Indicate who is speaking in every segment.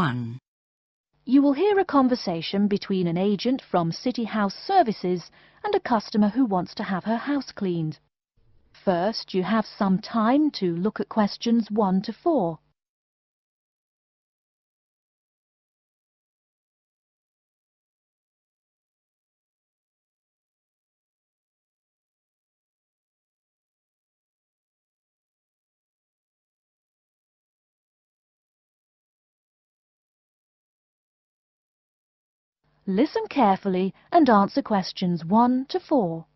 Speaker 1: 1.
Speaker 2: You will hear a conversation between an agent from City House Services and a customer who wants to have her house cleaned. First, you have some time to look at questions 1 to 4. Listen carefully and answer questions 1 to 4.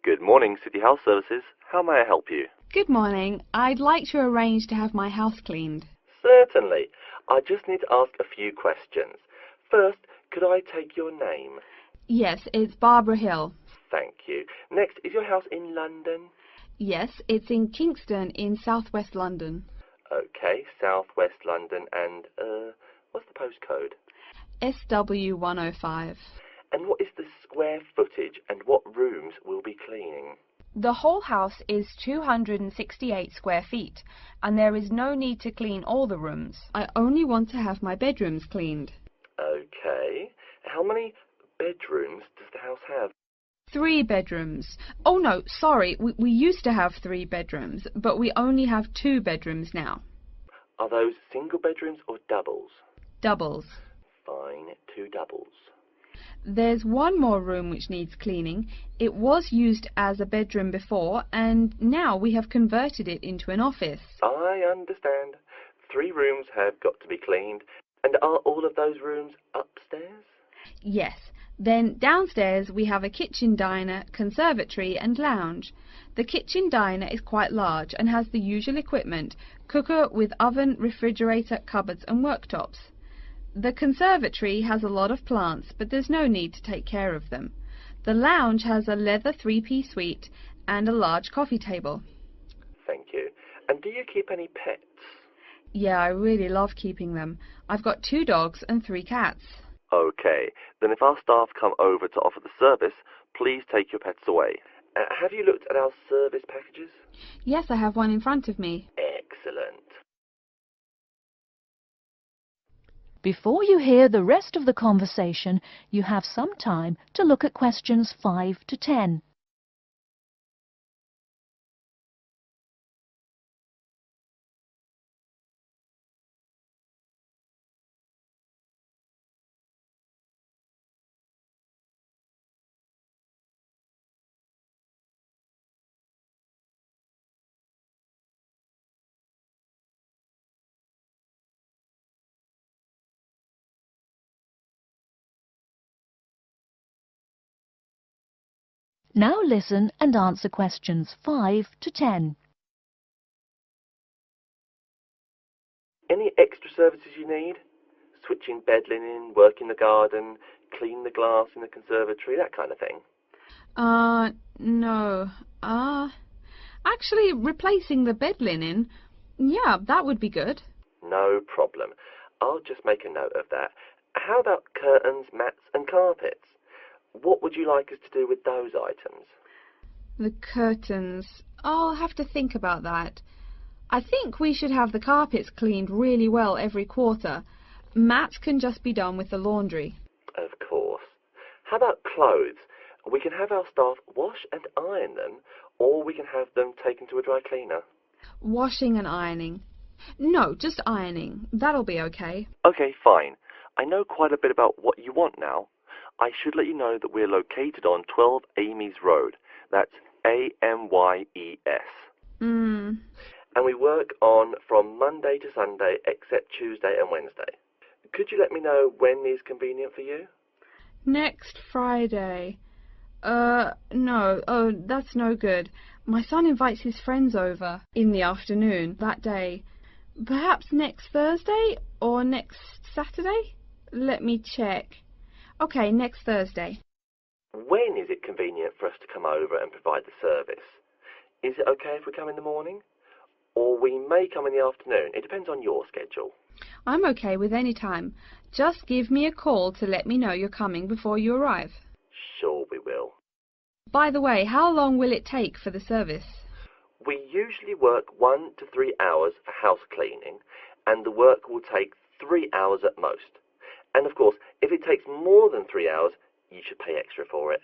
Speaker 3: Good morning, City House Services. How may I help you?
Speaker 4: Good morning. I'd like to arrange to have my house cleaned.
Speaker 3: Certainly. I just need to ask a few questions. First, could I take your name?
Speaker 4: Yes, it's Barbara Hill.
Speaker 3: Thank you. Next, is your house in London?
Speaker 4: Yes, it's in Kingston in southwest London.
Speaker 3: Okay, southwest London, and, what's the postcode?
Speaker 4: SW105.
Speaker 3: And what is the square footage and what rooms will be cleaning?
Speaker 4: The whole house is 268 square feet, and there is no need to clean all the rooms. I only want to have my bedrooms cleaned.
Speaker 3: Okay. How many bedrooms does the house have?
Speaker 4: 3 bedrooms. Oh no, sorry, we used to have 3 bedrooms, but we only have 2 bedrooms now.
Speaker 3: Are those single bedrooms or doubles?
Speaker 4: Doubles.
Speaker 3: Fine, 2 doubles.
Speaker 4: There's one more room which needs cleaning. It was used as a bedroom before, and now we have converted it into an office.
Speaker 3: I understand. 3 rooms have got to be cleaned. And are all of those rooms upstairs?
Speaker 4: Yes. Then downstairs we have a kitchen diner, conservatory and lounge. The kitchen diner is quite large and has the usual equipment: cooker with oven, refrigerator, cupboards and worktops. The conservatory has a lot of plants, but there's no need to take care of them. The lounge has a leather 3-piece suite and a large coffee table.
Speaker 3: Thank you. And do you keep any pets?
Speaker 4: Yeah, I really love keeping them. I've got 2 dogs and 3 cats.
Speaker 3: Okay, then if our staff come over to offer the service, please take your pets away. Have you looked at our service packages?
Speaker 4: Yes, I have one in front of me.
Speaker 3: Excellent.
Speaker 2: Before you hear the rest of the conversation, you have some time to look at questions 5 to 10. Now listen and answer questions 5 to 10.
Speaker 3: Any extra services you need? Switching bed linen, work in the garden, clean the glass in the conservatory, that kind of thing?
Speaker 4: No. Actually, replacing the bed linen, yeah, that would be good.
Speaker 3: No problem. I'll just make a note of that. How about curtains, mats and carpets? What would you like us to do with those items?
Speaker 4: The curtains. I'll have to think about that. I think we should have the carpets cleaned really well every quarter. Mats can just be done with the laundry.
Speaker 3: Of course. How about clothes? We can have our staff wash and iron them, or we can have them taken to a dry cleaner.
Speaker 4: Washing and ironing. No, just ironing. That'll be okay.
Speaker 3: Okay, fine. I know quite a bit about what you want now. I should let you know that we're located on 12 Amy's Road. That's A-M-Y-E-S. And we work on from Monday to Sunday except Tuesday and Wednesday. Could you let me know when is convenient for you?
Speaker 4: Next Friday. No. Oh, that's no good. My son invites his friends over in the afternoon that day. Perhaps next Thursday or next Saturday? Let me check. Okay, next Thursday.
Speaker 3: When is it convenient for us to come over and provide the service? Is it okay if we come in the morning? Or we may come in the afternoon. It depends on your schedule.
Speaker 4: I'm okay with any time. Just give me a call to let me know you're coming before you arrive.
Speaker 3: Sure we will.
Speaker 4: By the way, how long will it take for the service?
Speaker 3: We usually work 1 to 3 hours for house cleaning, and the work will take 3 hours at most. And of course, if it takes more than 3 hours, you should pay extra for it.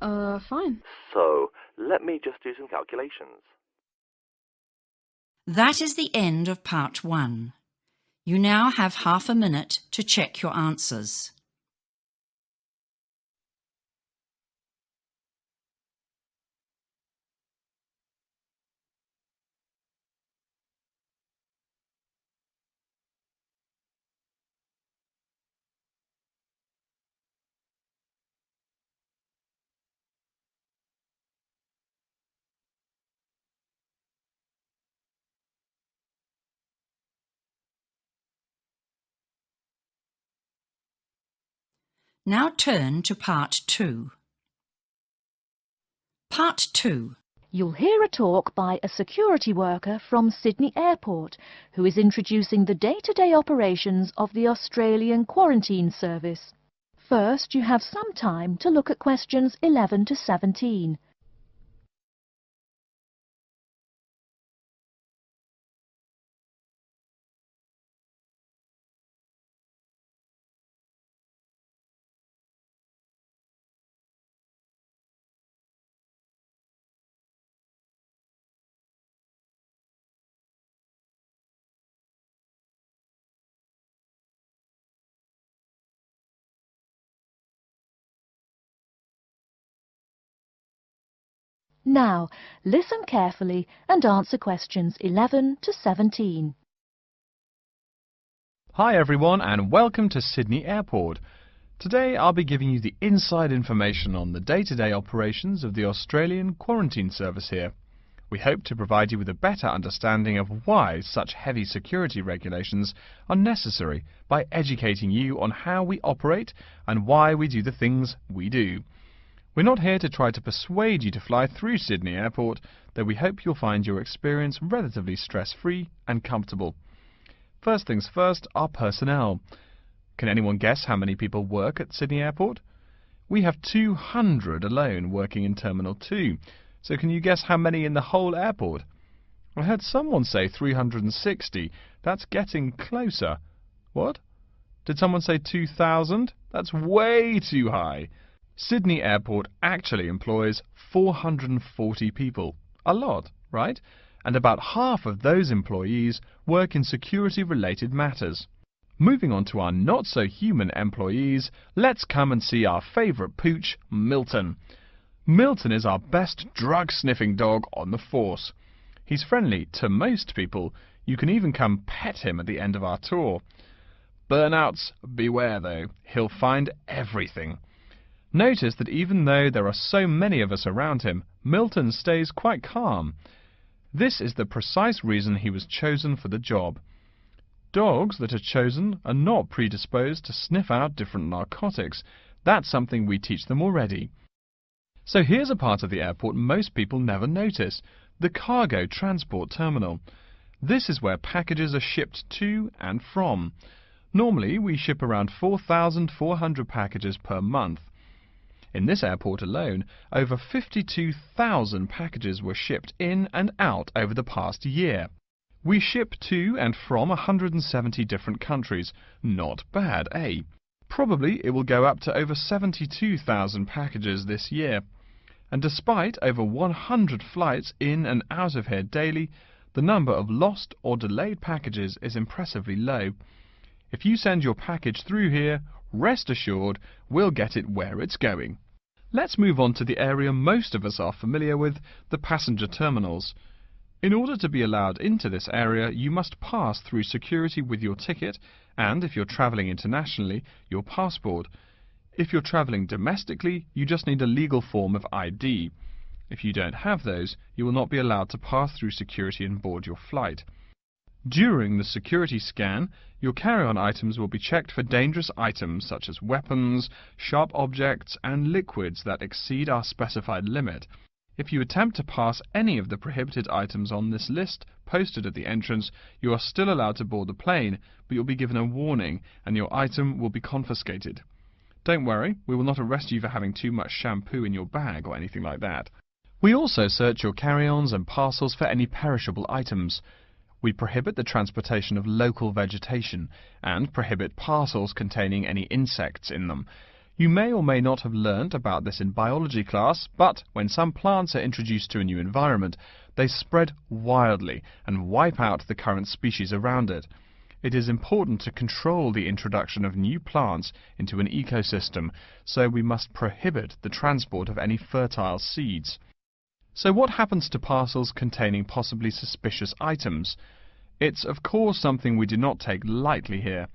Speaker 4: Fine.
Speaker 3: So, let me just do some calculations.
Speaker 1: That is the end of part 1. You now have half a minute to check your answers. Now turn to part 2. Part 2.
Speaker 2: You'll hear a talk by a security worker from Sydney Airport who is introducing the day-to-day operations of the Australian Quarantine Service. First, you have some time to look at questions 11 to 17. Now, listen carefully and answer questions 11 to 17.
Speaker 5: Hi everyone and welcome to Sydney Airport. Today I'll be giving you the inside information on the day-to-day operations of the Australian Quarantine Service here. We hope to provide you with a better understanding of why such heavy security regulations are necessary by educating you on how we operate and why we do the things we do. We're not here to try to persuade you to fly through Sydney Airport, though we hope you'll find your experience relatively stress-free and comfortable. First things first, our personnel. Can anyone guess how many people work at Sydney Airport? We have 200 alone working in Terminal 2, so can you guess how many in the whole airport? I heard someone say 360. That's getting closer. What? Did someone say 2,000? That's way too high. Sydney Airport actually employs 440 people. A lot, right? And about half of those employees work in security-related matters. Moving on to our not-so-human employees, let's come and see our favourite pooch, Milton. Milton is our best drug-sniffing dog on the force. He's friendly to most people. You can even come pet him at the end of our tour. Burnouts, beware though. He'll find everything. Notice that even though there are so many of us around him, Milton stays quite calm. This is the precise reason he was chosen for the job. Dogs that are chosen are not predisposed to sniff out different narcotics. That's something we teach them already. So here's a part of the airport most people never notice, the cargo transport terminal. This is where packages are shipped to and from. Normally we ship around 4,400 packages per month. In this airport alone, over 52,000 packages were shipped in and out over the past year. We ship to and from 170 different countries. Not bad, eh? Probably it will go up to over 72,000 packages this year. And despite over 100 flights in and out of here daily, the number of lost or delayed packages is impressively low. If you send your package through here, rest assured we'll get it where it's going. Let's move on to the area most of us are familiar with, the passenger terminals. In order to be allowed into this area, you must pass through security with your ticket and, if you're travelling internationally, your passport. If you're travelling domestically, you just need a legal form of ID. If you don't have those, you will not be allowed to pass through security and board your flight. During the security scan, your carry-on items will be checked for dangerous items such as weapons, sharp objects and liquids that exceed our specified limit. If you attempt to pass any of the prohibited items on this list posted at the entrance, you are still allowed to board the plane, but you'll be given a warning and your item will be confiscated. Don't worry, we will not arrest you for having too much shampoo in your bag or anything like that. We also search your carry-ons and parcels for any perishable items. We prohibit the transportation of local vegetation and prohibit parcels containing any insects in them. You may or may not have learnt about this in biology class, but when some plants are introduced to a new environment, they spread wildly and wipe out the current species around it. It is important to control the introduction of new plants into an ecosystem, so we must prohibit the transport of any fertile seeds. So what happens to parcels containing possibly suspicious items? It's of course something we do not take lightly here.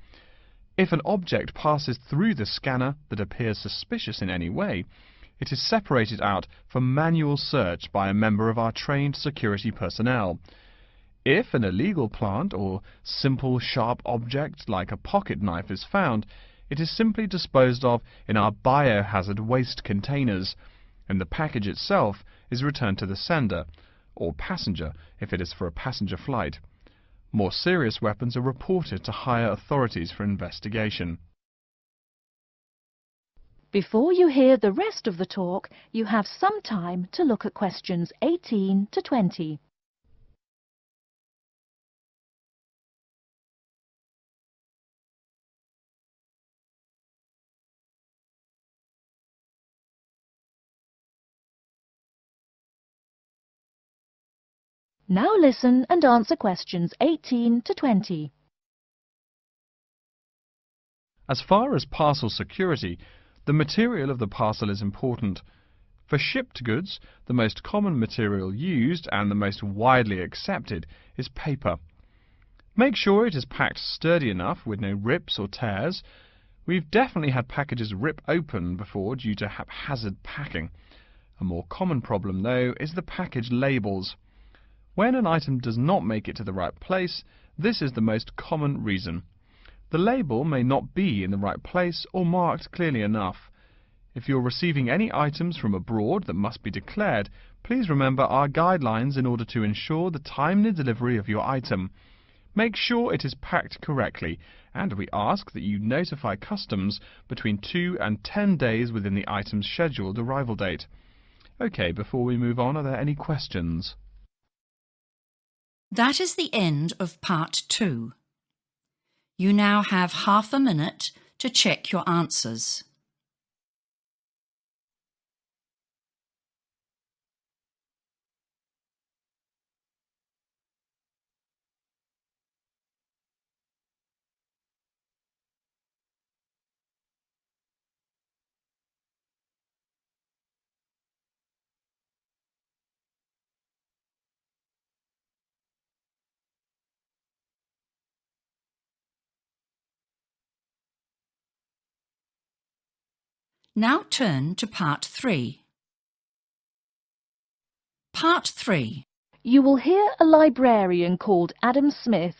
Speaker 5: If an object passes through the scanner that appears suspicious in any way, it is separated out for manual search by a member of our trained security personnel. If an illegal plant or simple sharp object like a pocket knife is found, it is simply disposed of in our biohazard waste containers, and the package itself is returned to the sender, or passenger if it is for a passenger flight. More serious weapons are reported to higher authorities for investigation.
Speaker 2: Before you hear the rest of the talk, you have some time to look at questions 18 to 20. Now listen and answer questions 18 to 20.
Speaker 5: As far as parcel security, the material of the parcel is important. For shipped goods, the most common material used and the most widely accepted is paper. Make sure it is packed sturdy enough with no rips or tears. We've definitely had packages rip open before due to haphazard packing. A more common problem, though, is the package labels. When an item does not make it to the right place, this is the most common reason. The label may not be in the right place or marked clearly enough. If you're receiving any items from abroad that must be declared, please remember our guidelines in order to ensure the timely delivery of your item. Make sure it is packed correctly, and we ask that you notify customs between 2 and 10 days within the item's scheduled arrival date. OK, before we move on, are there any questions?
Speaker 1: That is the end of part 2. You now have half a minute to check your answers. Now turn to part 3. Part 3.
Speaker 2: You will hear a librarian called Adam Smith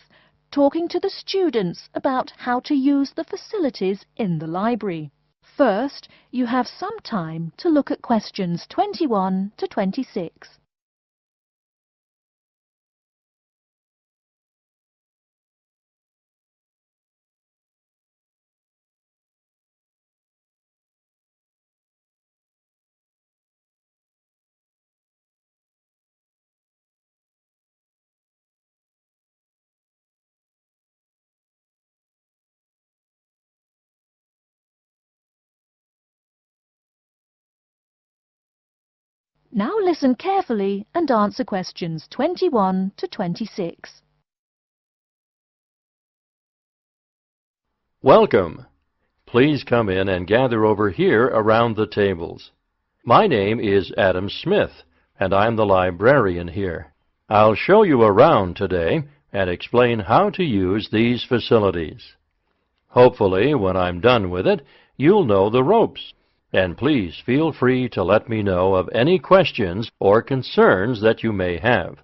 Speaker 2: talking to the students about how to use the facilities in the library. First, you have some time to look at questions 21 to 26. Now listen carefully and answer questions 21 to 26.
Speaker 6: Welcome. Please come in and gather over here around the tables. My name is Adam Smith, and I'm the librarian here. I'll show you around today and explain how to use these facilities. Hopefully, when I'm done with it, you'll know the ropes. And please feel free to let me know of any questions or concerns that you may have.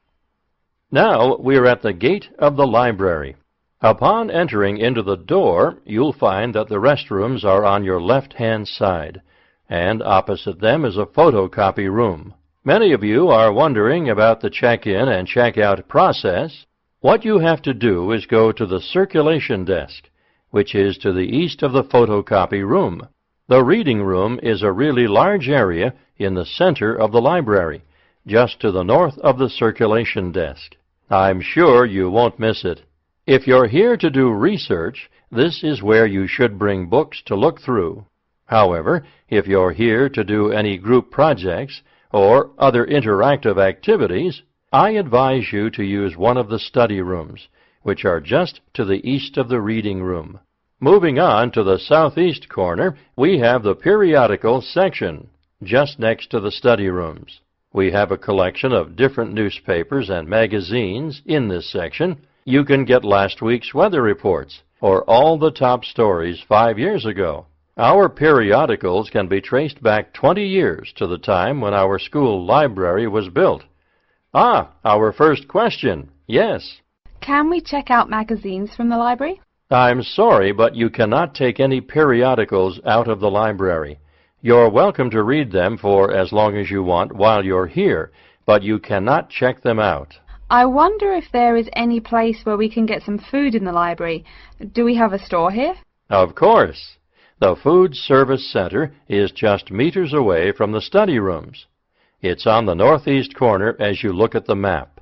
Speaker 6: Now we're at the gate of the library. Upon entering into the door, you'll find that the restrooms are on your left-hand side, and opposite them is a photocopy room. Many of you are wondering about the check-in and check-out process. What you have to do is go to the circulation desk, which is to the east of the photocopy room. The reading room is a really large area in the center of the library, just to the north of the circulation desk. I'm sure you won't miss it. If you're here to do research, this is where you should bring books to look through. However, if you're here to do any group projects or other interactive activities, I advise you to use one of the study rooms, which are just to the east of the reading room. Moving on to the southeast corner, we have the periodical section, just next to the study rooms. We have a collection of different newspapers and magazines in this section. You can get last week's weather reports or all the top stories 5 years ago. Our periodicals can be traced back 20 years to the time when our school library was built. Our first question. Yes.
Speaker 4: Can we check out magazines from the library?
Speaker 6: I'm sorry, but you cannot take any periodicals out of the library. You're welcome to read them for as long as you want while you're here, but you cannot check them out.
Speaker 4: I wonder if there is any place where we can get some food in the library. Do we have a store here?
Speaker 6: Of course. The Food Service Center is just meters away from the study rooms. It's on the northeast corner as you look at the map.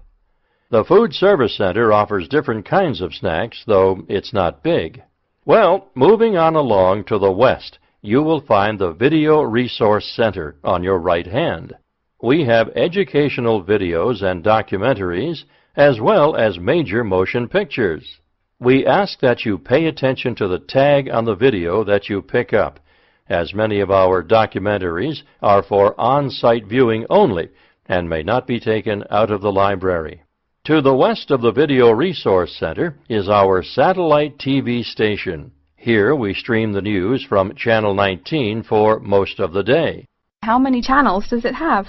Speaker 6: The Food Service Center offers different kinds of snacks, though it's not big. Well, moving on along to the west, you will find the Video Resource Center on your right hand. We have educational videos and documentaries, as well as major motion pictures. We ask that you pay attention to the tag on the video that you pick up, as many of our documentaries are for on-site viewing only and may not be taken out of the library. To the west of the Video Resource Center is our satellite TV station. Here we stream the news from Channel 19 for most of the day.
Speaker 4: How many channels does it have?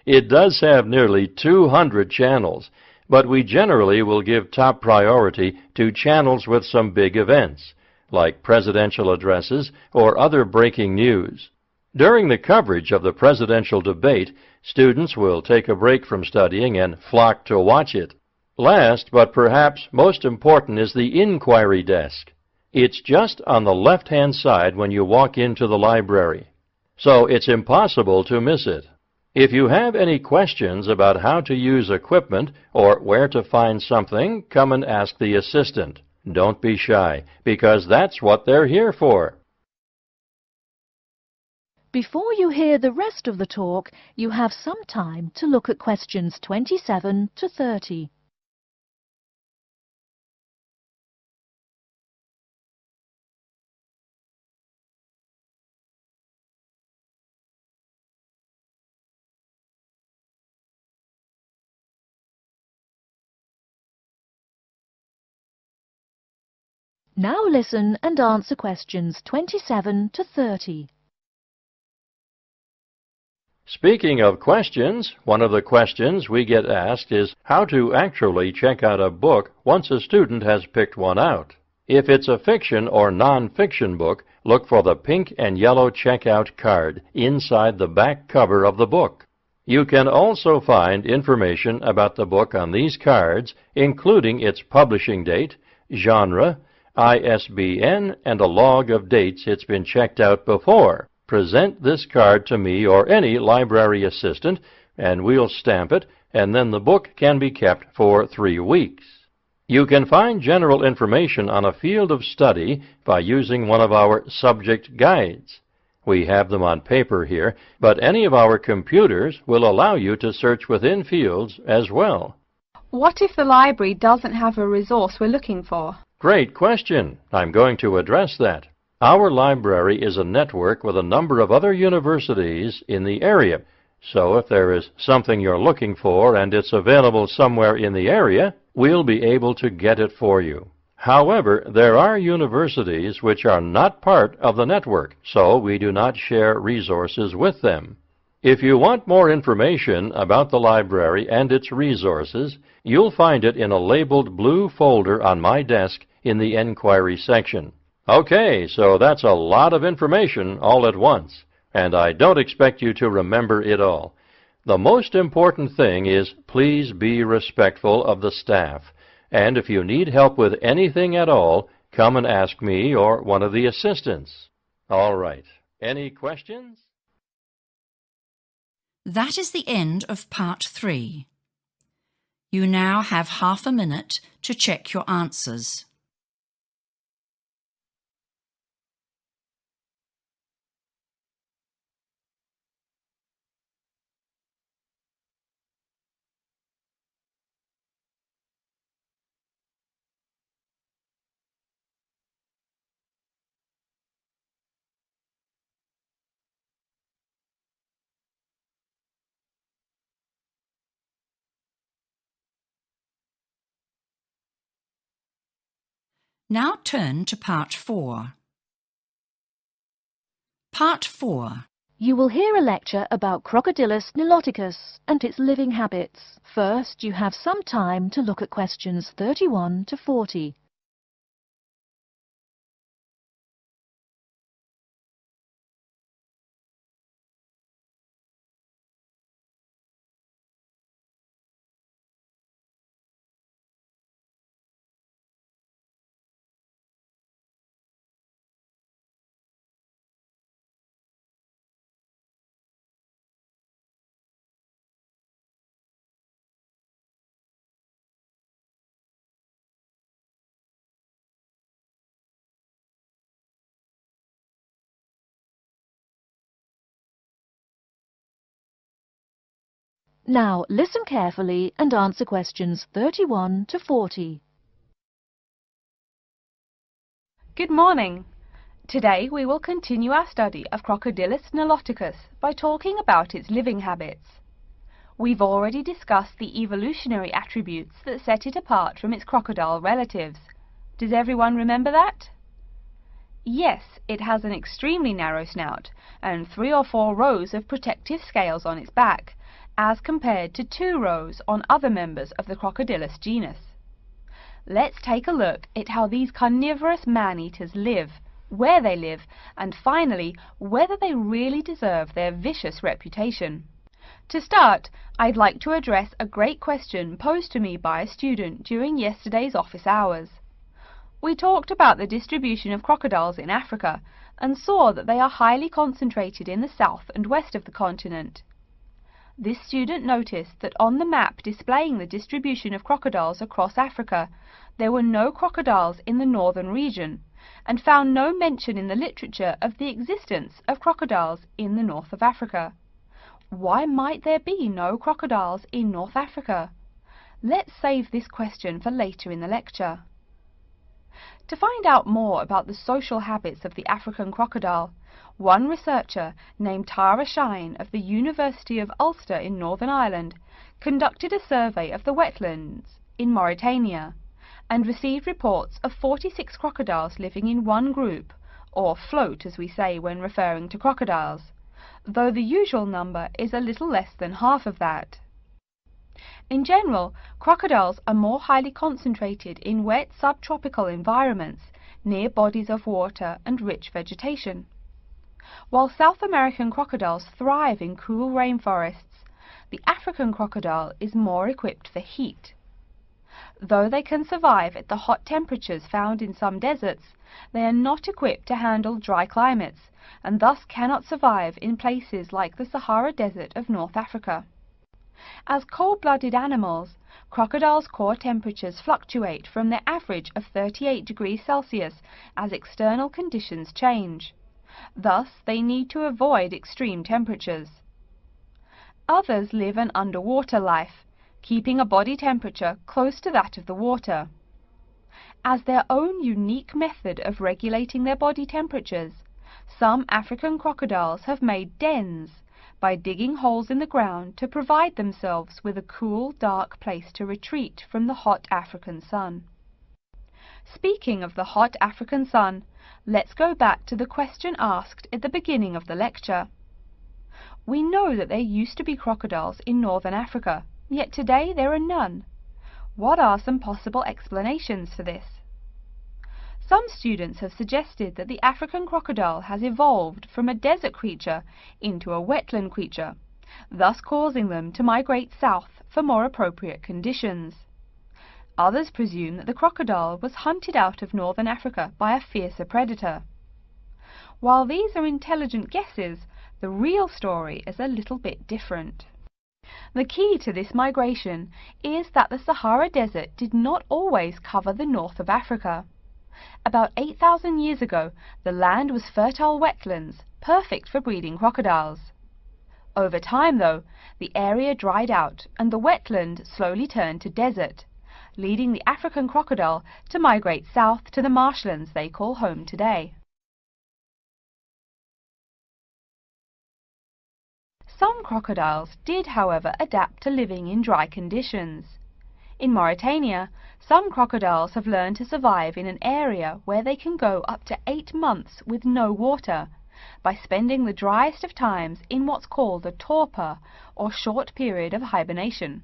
Speaker 6: It does have nearly 200 channels, but we generally will give top priority to channels with some big events, like presidential addresses or other breaking news. During the coverage of the presidential debate, students will take a break from studying and flock to watch it. Last, but perhaps most important, is the inquiry desk. It's just on the left-hand side when you walk into the library, so it's impossible to miss it. If you have any questions about how to use equipment or where to find something, come and ask the assistant. Don't be shy, because that's what they're here for.
Speaker 2: Before you hear the rest of the talk, you have some time to look at questions 27 to 30. Now listen and answer questions 27 to 30.
Speaker 6: Speaking of questions, one of the questions we get asked is how to actually check out a book once a student has picked one out. If it's a fiction or non-fiction book, look for the pink and yellow checkout card inside the back cover of the book. You can also find information about the book on these cards, including its publishing date, genre, ISBN, and a log of dates it's been checked out before. Present this card to me or any library assistant, and we'll stamp it, and then the book can be kept for 3 weeks. You can find general information on a field of study by using one of our subject guides. We have them on paper here, but any of our computers will allow you to search within fields as well.
Speaker 4: What if the library doesn't have a resource we're looking for?
Speaker 6: Great question. I'm going to address that. Our library is a network with a number of other universities in the area. So if there is something you're looking for and it's available somewhere in the area, we'll be able to get it for you. However, there are universities which are not part of the network, so we do not share resources with them. If you want more information about the library and its resources, you'll find it in a labeled blue folder on my desk in the Enquiry section. Okay, so that's a lot of information all at once, and I don't expect you to remember it all. The most important thing is please be respectful of the staff, and if you need help with anything at all, come and ask me or one of the assistants. All right, any questions?
Speaker 1: That is the end of part 3. You now have half a minute to check your answers. Now turn to part 4. Part 4.
Speaker 2: You will hear a lecture about Crocodylus niloticus and its living habits. First, you have some time to look at questions 31 to 40. Now listen carefully and answer questions 31 to 40.
Speaker 4: Good morning. Today we will continue our study of Crocodylus niloticus by talking about its living habits. We've already discussed the evolutionary attributes that set it apart from its crocodile relatives. Does everyone remember that? Yes, it has an extremely narrow snout and 3 or 4 rows of protective scales on its back, as compared to 2 rows on other members of the Crocodylus genus. Let's take a look at how these carnivorous man-eaters live, where they live, and finally, whether they really deserve their vicious reputation. To start, I'd like to address a great question posed to me by a student during yesterday's office hours. We talked about the distribution of crocodiles in Africa and saw that they are highly concentrated in the south and west of the continent. This student noticed that on the map displaying the distribution of crocodiles across Africa, there were no crocodiles in the northern region, and found no mention in the literature of the existence of crocodiles in the north of Africa. Why might there be no crocodiles in North Africa? Let's save this question for later in the lecture. To find out more about the social habits of the African crocodile, one researcher named Tara Shine of the University of Ulster in Northern Ireland conducted a survey of the wetlands in Mauritania and received reports of 46 crocodiles living in one group, or float as we say when referring to crocodiles, though the usual number is a little less than half of that. In general, crocodiles are more highly concentrated in wet subtropical environments near bodies of water and rich vegetation. While South American crocodiles thrive in cool rainforests, the African crocodile is more equipped for heat. Though they can survive at the hot temperatures found in some deserts, they are not equipped to handle dry climates and thus cannot survive in places like the Sahara Desert of North Africa. As cold-blooded animals, crocodiles' core temperatures fluctuate from their average of 38 degrees Celsius as external conditions change. Thus, they need to avoid extreme temperatures. Others live an underwater life, keeping a body temperature close to that of the water. As their own unique method of regulating their body temperatures, some African crocodiles have made dens by digging holes in the ground to provide themselves with a cool, dark place to retreat from the hot African sun. Speaking of the hot African sun, let's go back to the question asked at the beginning of the lecture. We know that there used to be crocodiles in northern Africa, yet today there are none. What are some possible explanations for this? Some students have suggested that the African crocodile has evolved from a desert creature into a wetland creature, thus causing them to migrate south for more appropriate conditions. Others presume that the crocodile was hunted out of northern Africa by a fiercer predator. While these are intelligent guesses, The real story is a little bit different. The key to this migration is that the Sahara Desert did not always cover the north of Africa. About 8,000 years ago, the land was fertile wetlands, perfect for breeding crocodiles. Over time, though, the area dried out and the wetland slowly turned to desert, leading the African crocodile to migrate south to the marshlands they call home today. Some crocodiles did, however, adapt to living in dry conditions. In Mauritania, some crocodiles have learned to survive in an area where they can go up to 8 months with no water, by spending the driest of times in what's called a torpor, or short period of hibernation.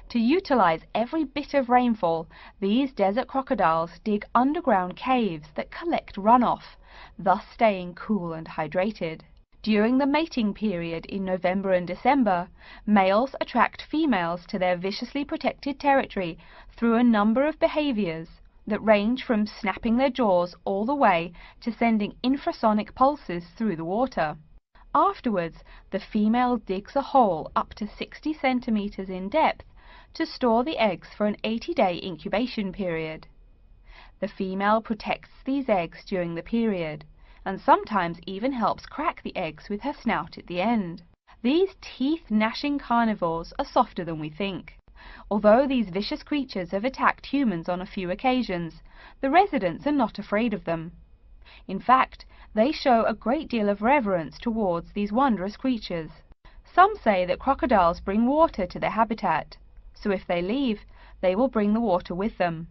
Speaker 4: To utilize every bit of rainfall, these desert crocodiles dig underground caves that collect runoff, thus staying cool and hydrated. During the mating period in November and December, males attract females to their viciously protected territory through a number of behaviors that range from snapping their jaws all the way to sending infrasonic pulses through the water. Afterwards, the female digs a hole up to 60 centimeters in depth to store the eggs for an 80-day incubation period. The female protects these eggs during the period, and sometimes even helps crack the eggs with her snout at the end. These teeth-gnashing carnivores are softer than we think. Although these vicious creatures have attacked humans on a few occasions, the residents are not afraid of them. In fact, they show a great deal of reverence towards these wondrous creatures. Some say that crocodiles bring water to their habitat, so if they leave, they will bring the water with them.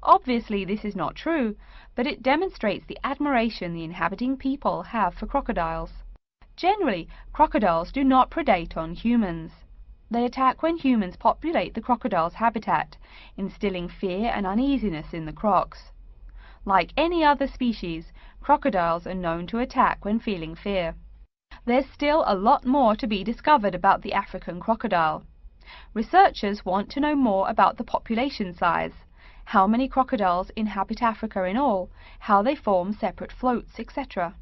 Speaker 4: Obviously this is not true, but it demonstrates the admiration the inhabiting people have for crocodiles. Generally, crocodiles do not predate on humans. They attack when humans populate the crocodile's habitat, instilling fear and uneasiness in the crocs. Like any other species, crocodiles are known to attack when feeling fear. There's still a lot more to be discovered about the African crocodile. Researchers want to know more about the population size, how many crocodiles inhabit Africa in all, how they form separate floats, etc.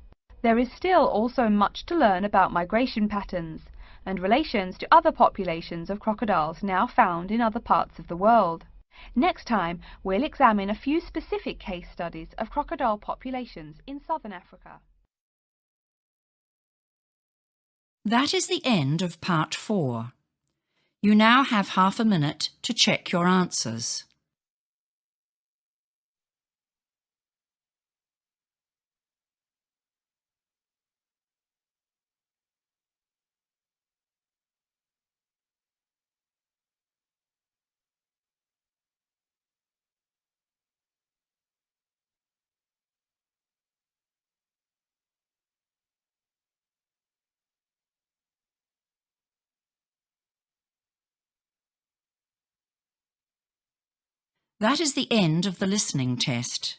Speaker 4: There is still also much to learn about migration patterns and relations to other populations of crocodiles now found in other parts of the world. Next time, we'll examine a few specific case studies of crocodile populations in southern Africa.
Speaker 1: That is the end of part 4. You now have half a minute to check your answers. That is the end of the listening test.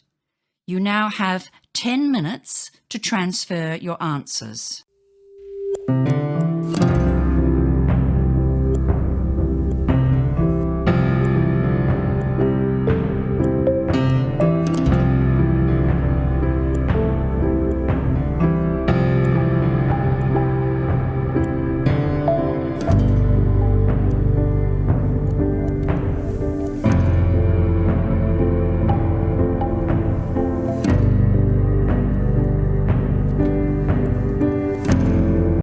Speaker 1: You now have 10 minutes to transfer your answers.